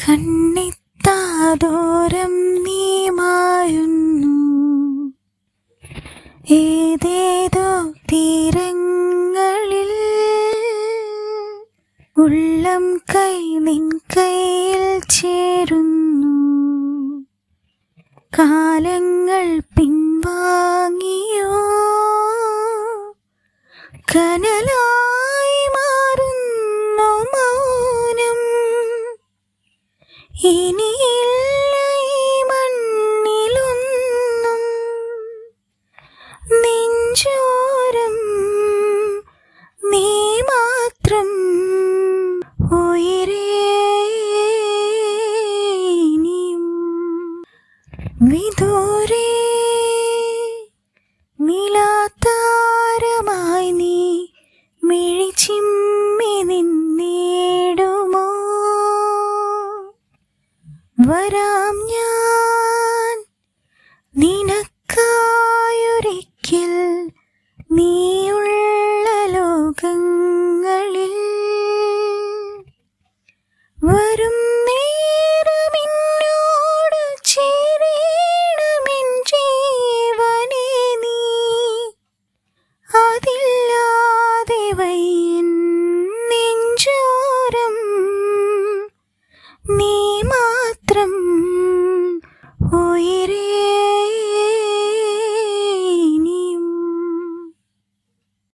കണ്ണെത്താദൂരം നീ മായുന്നു, ഏതേതോ തീരങ്ങളിൽ ഉള്ളം കൈ നിൻ കയ്യിൽ ചേരുന്നു. കാലങ്ങൾ പിൻവാങ്ങിയോ കനലായി മാറുന്നു മൗനം. ഇനിയില്ല ഈ മണ്ണിലൊന്നും നെഞ്ചോരം നീ മാത്രം ഉയരേ. ഇനിയും വിദൂരേ നിലാതാരമായി നീ മിഴിച്ചിമ്മി നിന്നിടുമോ? വരാം ഞാൻ നിനക്കായൊരിക്കൽ നീയുള്ള ലോകങ്ങളിൽ. വരും നേരമിന്നോട് ചേരേണമെൻ ജീവനേ നീ, അതില്ലാതെ വയ്യൻ നെഞ്ചോരം നീ മാത്രം ഉയരേ.